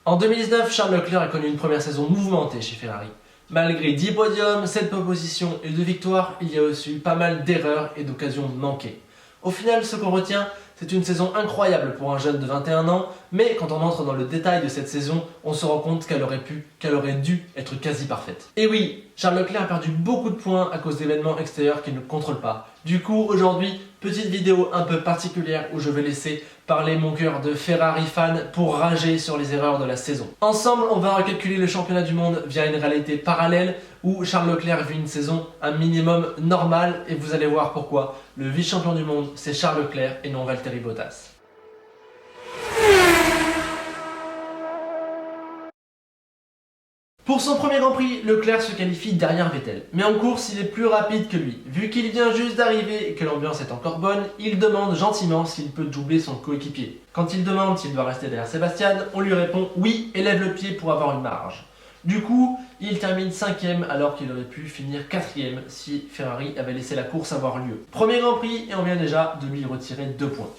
En 2019, Charles Leclerc a connu une première saison mouvementée chez Ferrari. Malgré 10 podiums, 7 propositions et 2 victoires, il y a aussi eu pas mal d'erreurs et d'occasions manquées. Au final, ce qu'on retient, c'est une saison incroyable pour un jeune de 21 ans, mais quand on entre dans le détail de cette saison, on se rend compte qu'elle aurait dû être quasi parfaite. Et oui, Charles Leclerc a perdu beaucoup de points à cause d'événements extérieurs qu'il ne contrôle pas. Du coup, aujourd'hui, petite vidéo un peu particulière où je vais laisser parler mon cœur de Ferrari fan pour rager sur les erreurs de la saison. Ensemble, on va recalculer le championnat du monde via une réalité parallèle où Charles Leclerc vit une saison un minimum normale et vous allez voir pourquoi le vice-champion du monde c'est Charles Leclerc et non Valtteri Bottas. Pour son premier Grand Prix, Leclerc se qualifie derrière Vettel. Mais en course, il est plus rapide que lui. Vu qu'il vient juste d'arriver et que l'ambiance est encore bonne, il demande gentiment s'il peut doubler son coéquipier. Quand il demande s'il doit rester derrière Sébastien, on lui répond oui et lève le pied pour avoir une marge. Du coup, il termine 5ème alors qu'il aurait pu finir 4ème si Ferrari avait laissé la course avoir lieu. Premier Grand Prix et on vient déjà de lui retirer 2 points.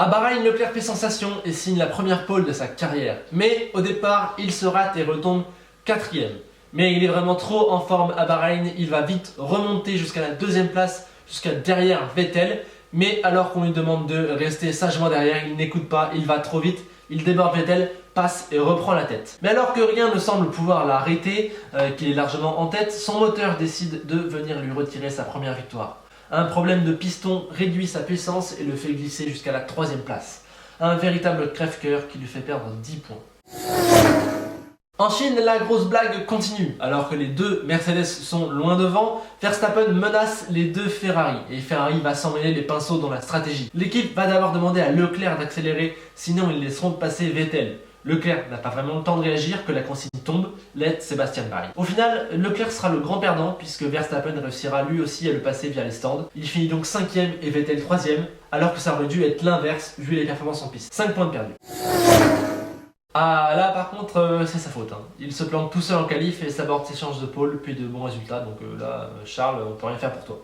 À Bahreïn, Leclerc fait sensation et signe la première pole de sa carrière. Mais au départ, il se rate et retombe 4ème. Mais il est vraiment trop en forme à Bahreïn, il va vite remonter jusqu'à la 2ème place, jusqu'à derrière Vettel. Mais alors qu'on lui demande de rester sagement derrière, il n'écoute pas, il va trop vite, il déborde Vettel, passe et reprend la tête. Mais alors que rien ne semble pouvoir l'arrêter, qu'il est largement en tête, son moteur décide de venir lui retirer sa première victoire. Un problème de piston réduit sa puissance et le fait glisser jusqu'à la 3ème place. Un véritable crève-cœur qui lui fait perdre 10 points. En Chine, la grosse blague continue. Alors que les deux Mercedes sont loin devant, Verstappen menace les deux Ferrari et Ferrari va s'emmêler les pinceaux dans la stratégie. L'équipe va d'abord demander à Leclerc d'accélérer, sinon ils laisseront passer Vettel. Leclerc n'a pas vraiment le temps de réagir que la consigne tombe, l'aide Sébastien Vettel. Au final, Leclerc sera le grand perdant puisque Verstappen réussira lui aussi à le passer via les stands. Il finit donc 5ème et Vettel 3ème, alors que ça aurait dû être l'inverse vu les performances en piste. 5 points de perdu. Ah là par contre c'est sa faute, hein. Il se plante tout seul en qualif et s'aborde ses chances de pole puis de bons résultats, donc là Charles on peut rien faire pour toi.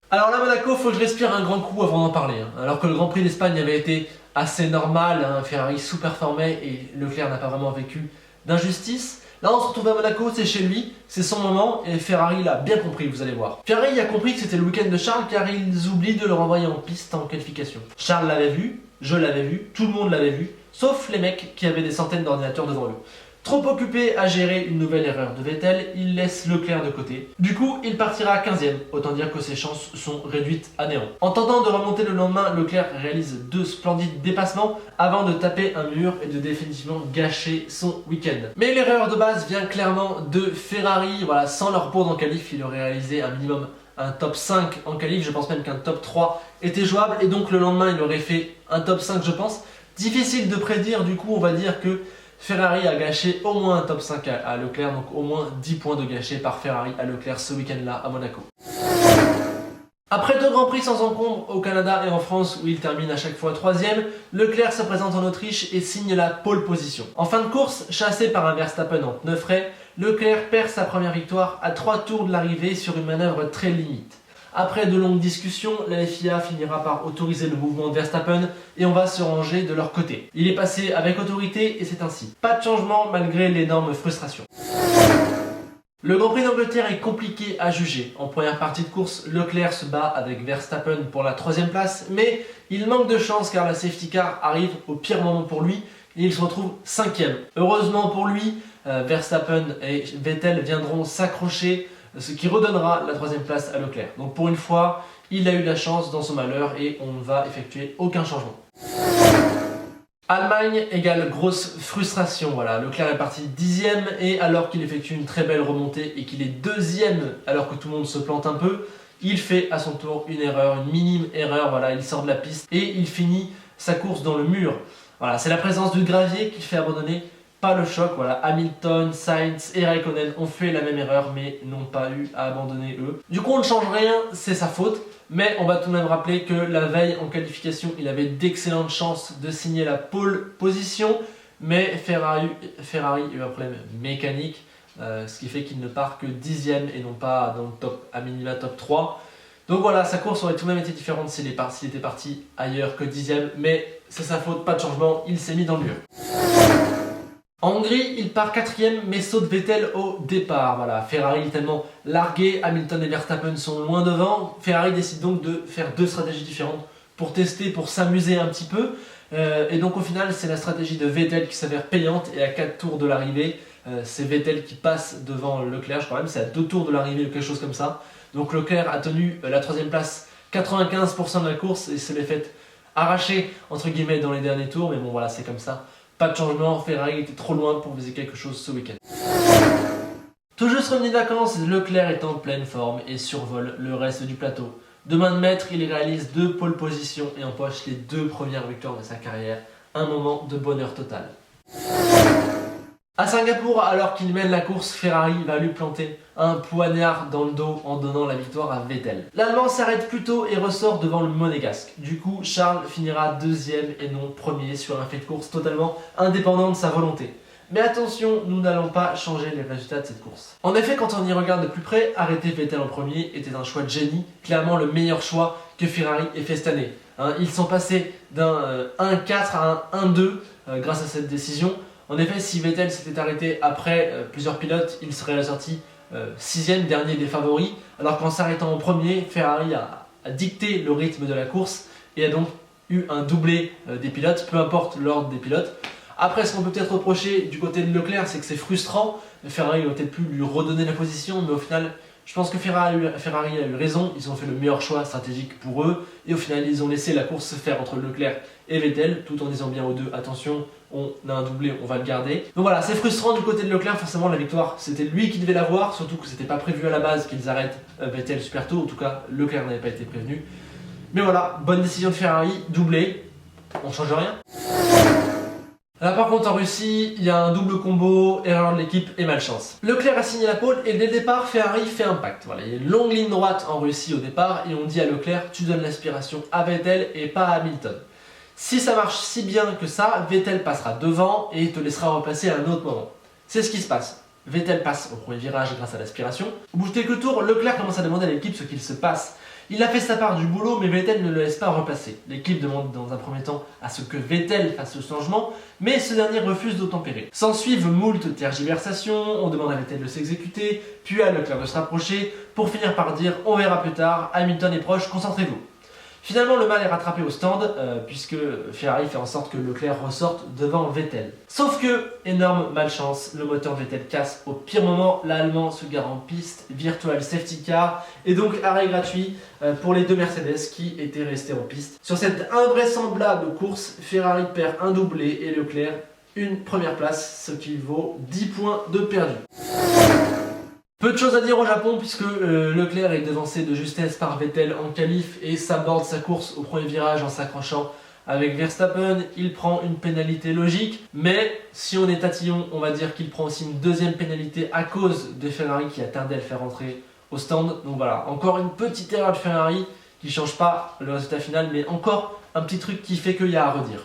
Alors là Monaco, faut que je respire un grand coup avant d'en parler, hein. Alors que le Grand Prix d'Espagne avait été assez normal, hein, Ferrari sous-performait et Leclerc n'a pas vraiment vécu d'injustice. Là on se retrouve à Monaco, c'est chez lui, c'est son moment et Ferrari l'a bien compris, vous allez voir. Ferrari a compris que c'était le week-end de Charles car ils oublient de le renvoyer en piste en qualification. Charles l'avait vu, je l'avais vu, tout le monde l'avait vu, sauf les mecs qui avaient des centaines d'ordinateurs devant eux. Trop occupé à gérer une nouvelle erreur de Vettel, il laisse Leclerc de côté. Du coup, il partira 15ème, autant dire que ses chances sont réduites à néant. En tentant de remonter le lendemain, Leclerc réalise 2 splendides dépassements avant de taper un mur et de définitivement gâcher son week-end. Mais l'erreur de base vient clairement de Ferrari. Voilà, sans leur pause en qualif, il aurait réalisé un minimum un top 5 en qualif, je pense même qu'un top 3 était jouable et donc le lendemain il aurait fait un top 5 je pense. Difficile de prédire, du coup on va dire que Ferrari a gâché au moins un top 5 à Leclerc, donc au moins 10 points de gâchés par Ferrari à Leclerc ce week-end-là à Monaco. Après 2 Grands Prix sans encombre au Canada et en France où il termine à chaque fois 3ème, Leclerc se présente en Autriche et signe la pole position. En fin de course, chassé par un Verstappen en pneus frais, Leclerc perd sa première victoire à 3 tours de l'arrivée sur une manœuvre très limite. Après de longues discussions, la FIA finira par autoriser le mouvement de Verstappen et on va se ranger de leur côté. Il est passé avec autorité et c'est ainsi. Pas de changement malgré l'énorme frustration. Le Grand Prix d'Angleterre est compliqué à juger. En première partie de course, Leclerc se bat avec Verstappen pour la 3ème place, mais il manque de chance car la safety car arrive au pire moment pour lui et il se retrouve 5ème. Heureusement pour lui, Verstappen et Vettel viendront s'accrocher, ce qui redonnera la 3ème place à Leclerc. Donc pour une fois, il a eu de la chance dans son malheur et on ne va effectuer aucun changement. Allemagne égale grosse frustration, voilà. Leclerc est parti 10ème et alors qu'il effectue une très belle remontée et qu'il est 2ème alors que tout le monde se plante un peu, il fait à son tour une erreur, une minime erreur, voilà, il sort de la piste et il finit sa course dans le mur. Voilà, c'est la présence du gravier qui fait abandonner, pas le choc, voilà. Hamilton, Sainz et Raikkonen ont fait la même erreur mais n'ont pas eu à abandonner eux. Du coup on ne change rien, c'est sa faute. Mais on va tout de même rappeler que la veille en qualification, il avait d'excellentes chances de signer la pole position, mais Ferrari a eu un problème mécanique, ce qui fait qu'il ne part que 10ème et non pas dans le top, à minima top 3. Donc voilà, sa course aurait tout de même été différente s'il était parti ailleurs que 10ème, mais c'est sa faute, pas de changement, il s'est mis dans le mur. En Hongrie, il part 4ème mais saute Vettel au départ. Voilà, Ferrari est tellement largué, Hamilton et Verstappen sont loin devant. Ferrari décide donc de faire deux stratégies différentes pour tester, pour s'amuser un petit peu. Et donc au final, c'est la stratégie de Vettel qui s'avère payante et à 4 tours de l'arrivée, c'est Vettel qui passe devant Leclerc, je crois même c'est à 2 tours de l'arrivée ou quelque chose comme ça. Donc Leclerc a tenu la 3ème place 95% de la course et se l'est fait arracher entre guillemets dans les derniers tours, mais bon voilà, c'est comme ça. Pas de changement, Ferrari était trop loin pour viser quelque chose ce week-end. Tout juste revenu de vacances, Leclerc est en pleine forme et survole le reste du plateau. De main de maître, il réalise 2 pole positions et empoche les 2 premières victoires de sa carrière. Un moment de bonheur total. À Singapour, alors qu'il mène la course, Ferrari va lui planter un poignard dans le dos en donnant la victoire à Vettel. L'Allemand s'arrête plus tôt et ressort devant le Monégasque. Du coup, Charles finira 2ème et non 1er sur un fait de course totalement indépendant de sa volonté. Mais attention, nous n'allons pas changer les résultats de cette course. En effet, quand on y regarde de plus près, arrêter Vettel en premier était un choix de génie, clairement le meilleur choix que Ferrari ait fait cette année. Ils sont passés d'un 1-4 à un 1-2 grâce à cette décision. En effet, si Vettel s'était arrêté après plusieurs pilotes, il serait sorti 6ème, dernier des favoris, alors qu'en s'arrêtant en premier, Ferrari a dicté le rythme de la course et a donc eu un doublé des pilotes, peu importe l'ordre des pilotes. Après, ce qu'on peut peut-être reprocher du côté de Leclerc, c'est que c'est frustrant. Ferrari aurait peut-être pu lui redonner la position, mais au final, je pense que Ferrari a eu raison. Ils ont fait le meilleur choix stratégique pour eux. Et au final, ils ont laissé la course se faire entre Leclerc et Vettel, tout en disant bien aux deux, attention, on a un doublé, on va le garder. Donc voilà, c'est frustrant du côté de Leclerc. Forcément, la victoire, c'était lui qui devait l'avoir, surtout que c'était pas prévu à la base qu'ils arrêtent Vettel super tôt. En tout cas, Leclerc n'avait pas été prévenu. Mais voilà, bonne décision de Ferrari, doublé. On change rien. Là par contre en Russie, il y a un double combo, erreur de l'équipe et malchance. Leclerc a signé la pole et dès le départ, Ferrari fait un pacte. Voilà, il y a une longue ligne droite en Russie au départ et on dit à Leclerc, tu donnes l'aspiration à Vettel et pas à Hamilton. Si ça marche si bien que ça, Vettel passera devant et te laissera repasser à un autre moment. C'est ce qui se passe. Vettel passe au premier virage grâce à l'aspiration. Au bout de quelques tours, Leclerc commence à demander à l'équipe ce qu'il se passe. Il a fait sa part du boulot, mais Vettel ne le laisse pas repasser. L'équipe demande dans un premier temps à ce que Vettel fasse ce changement, mais ce dernier refuse d'obtempérer. S'ensuivent moult tergiversations, on demande à Vettel de s'exécuter, puis à Leclerc de se rapprocher, pour finir par dire « on verra plus tard, Hamilton est proche, concentrez-vous ». Finalement, le mal est rattrapé au stand, puisque Ferrari fait en sorte que Leclerc ressorte devant Vettel. Sauf que, énorme malchance, le moteur Vettel casse au pire moment, l'Allemand se gare en piste, virtual safety car, et donc arrêt gratuit pour les deux Mercedes qui étaient restés en piste. Sur cette invraisemblable course, Ferrari perd un doublé et Leclerc une première place, ce qui vaut 10 points de perdu. Peu de choses à dire au Japon puisque Leclerc est devancé de justesse par Vettel en qualif et s'aborde sa course au premier virage en s'accrochant avec Verstappen. Il prend une pénalité logique, mais si on est tatillon, on va dire qu'il prend aussi une deuxième pénalité à cause de Ferrari qui a tardé à le faire entrer au stand. Donc voilà, encore une petite erreur de Ferrari qui ne change pas le résultat final, mais encore un petit truc qui fait qu'il y a à redire.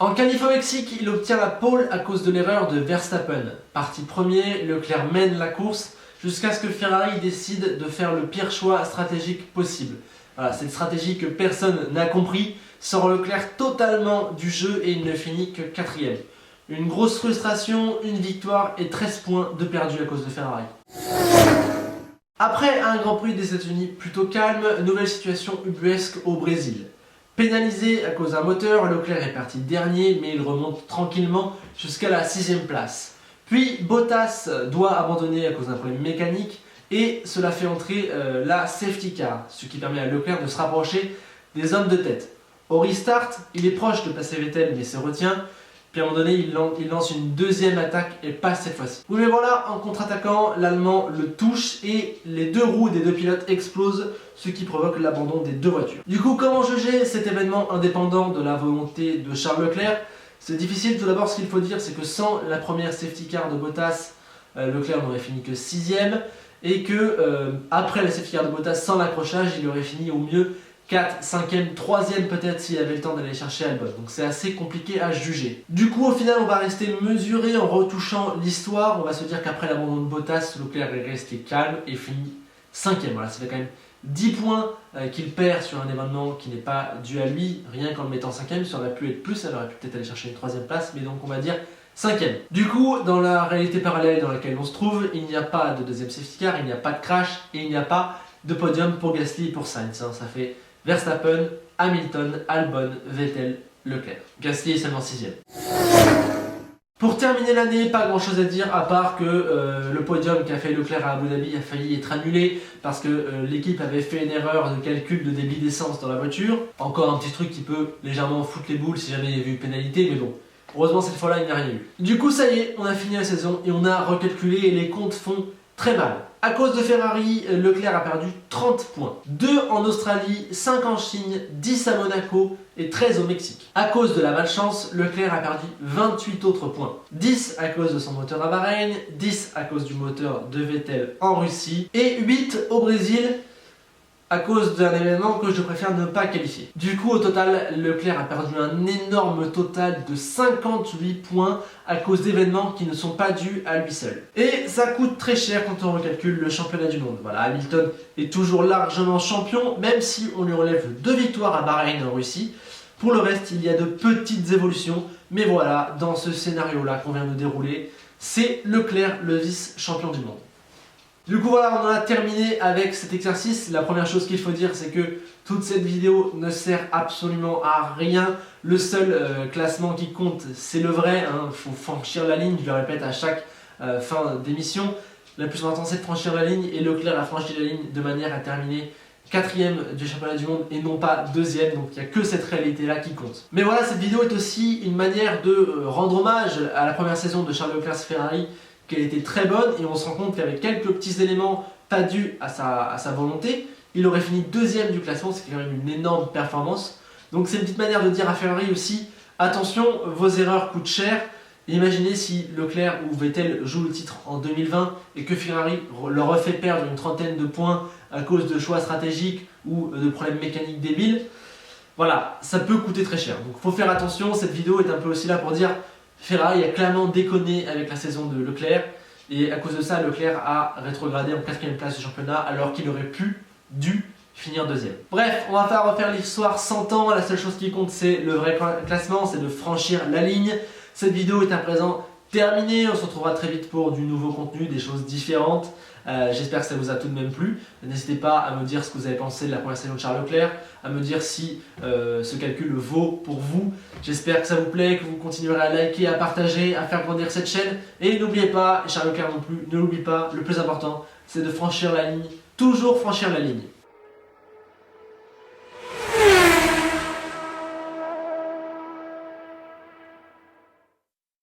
En qualif au Mexique, il obtient la pole à cause de l'erreur de Verstappen. Parti premier, Leclerc mène la course jusqu'à ce que Ferrari décide de faire le pire choix stratégique possible. Voilà, c'est une stratégie que personne n'a compris, sort Leclerc totalement du jeu et il ne finit que 4ème. Une grosse frustration, une victoire et 13 points de perdu à cause de Ferrari. Après un Grand Prix des États-Unis plutôt calme, nouvelle situation ubuesque au Brésil. Pénalisé à cause d'un moteur, Leclerc est parti dernier, mais il remonte tranquillement jusqu'à la 6ème place. Puis Bottas doit abandonner à cause d'un problème mécanique et cela fait entrer la safety car, ce qui permet à Leclerc de se rapprocher des hommes de tête. Au restart, il est proche de passer Vettel mais se retient. Puis à un moment donné, il lance une deuxième attaque et passe cette fois-ci. Oui mais voilà, en contre-attaquant, l'Allemand le touche et les deux roues des deux pilotes explosent, ce qui provoque l'abandon des deux voitures. Du coup, comment juger cet événement indépendant de la volonté de Charles Leclerc? C'est difficile. Tout d'abord, ce qu'il faut dire, c'est que sans la première safety car de Bottas, Leclerc n'aurait fini que 6ème et que après la safety car de Bottas, sans l'accrochage, il aurait fini au mieux 4, 5ème, 3ème peut-être s'il avait le temps d'aller chercher Albon. Donc c'est assez compliqué à juger. Du coup au final on va rester mesuré en retouchant l'histoire. On va se dire qu'après l'abandon de Bottas, Leclerc est resté calme et finit 5ème. Voilà, ça fait quand même 10 points qu'il perd sur un événement qui n'est pas dû à lui, rien qu'en le mettant 5ème, ça aurait pu être plus, elle aurait pu peut-être aller chercher une 3ème place, mais donc on va dire 5ème. Du coup, dans la réalité parallèle dans laquelle on se trouve, il n'y a pas de deuxième safety car, il n'y a pas de crash et il n'y a pas de podium pour Gasly et pour Sainz. Ça fait Verstappen, Hamilton, Albon, Vettel, Leclerc. Gasly est seulement 6ème. Pour terminer l'année, pas grand chose à dire à part que le podium qu'a fait Leclerc à Abu Dhabi a failli être annulé parce que l'équipe avait fait une erreur de calcul de débit d'essence dans la voiture. Encore un petit truc qui peut légèrement foutre les boules si jamais il y avait eu pénalité, mais bon. Heureusement cette fois-là il n'y a rien eu. Du coup ça y est, on a fini la saison et on a recalculé et les comptes font très mal. À cause de Ferrari, Leclerc a perdu 30 points. 2 en Australie, 5 en Chine, 10 à Monaco et 13 au Mexique. À cause de la malchance, Leclerc a perdu 28 autres points. 10 à cause de son moteur à Bahreïn, 10 à cause du moteur de Vettel en Russie et 8 au Brésil à cause d'un événement que je préfère ne pas qualifier. Du coup, au total, Leclerc a perdu un énorme total de 58 points à cause d'événements qui ne sont pas dus à lui seul. Et ça coûte très cher quand on recalcule le championnat du monde. Voilà, Hamilton est toujours largement champion, même si on lui relève 2 victoires à Bahreïn en Russie. Pour le reste, il y a de petites évolutions, mais voilà, dans ce scénario-là qu'on vient de dérouler, c'est Leclerc le vice-champion du monde. Du coup voilà, on en a terminé avec cet exercice. La première chose qu'il faut dire, c'est que toute cette vidéo ne sert absolument à rien. Le seul classement qui compte, c'est le vrai. Il faut franchir la ligne, je le répète à chaque fin d'émission. Le plus important, c'est de franchir la ligne et Leclerc a franchi la ligne de manière à terminer 4ème du championnat du monde et non pas 2ème, donc il n'y a que cette réalité-là qui compte. Mais voilà, cette vidéo est aussi une manière de rendre hommage à la première saison de Charles Leclerc Ferrari, qu'elle était très bonne et on se rend compte qu'avec quelques petits éléments pas dus à sa volonté, il aurait fini 2ème du classement, c'est quand même une énorme performance. Donc c'est une petite manière de dire à Ferrari aussi, attention, vos erreurs coûtent cher. Imaginez si Leclerc ou Vettel jouent le titre en 2020 et que Ferrari leur refait perdre une 30aine de points à cause de choix stratégiques ou de problèmes mécaniques débiles. Voilà, ça peut coûter très cher. Donc il faut faire attention, cette vidéo est un peu aussi là pour dire Ferrari a clairement déconné avec la saison de Leclerc et à cause de ça, Leclerc a rétrogradé en 4ème place du championnat alors qu'il aurait dû finir 2ème. Bref, on va pas refaire l'histoire 100 ans, la seule chose qui compte c'est le vrai classement, c'est de franchir la ligne. Cette vidéo est à présent terminée, on se retrouvera très vite pour du nouveau contenu, des choses différentes. J'espère que ça vous a tout de même plu. N'hésitez pas à me dire ce que vous avez pensé de la première saison de Charles Leclerc, à me dire si ce calcul vaut pour vous. J'espère que ça vous plaît, que vous continuerez à liker, à partager, à faire grandir cette chaîne. Et n'oubliez pas, Charles Leclerc non plus, ne l'oublie pas, le plus important, c'est de franchir la ligne, toujours franchir la ligne.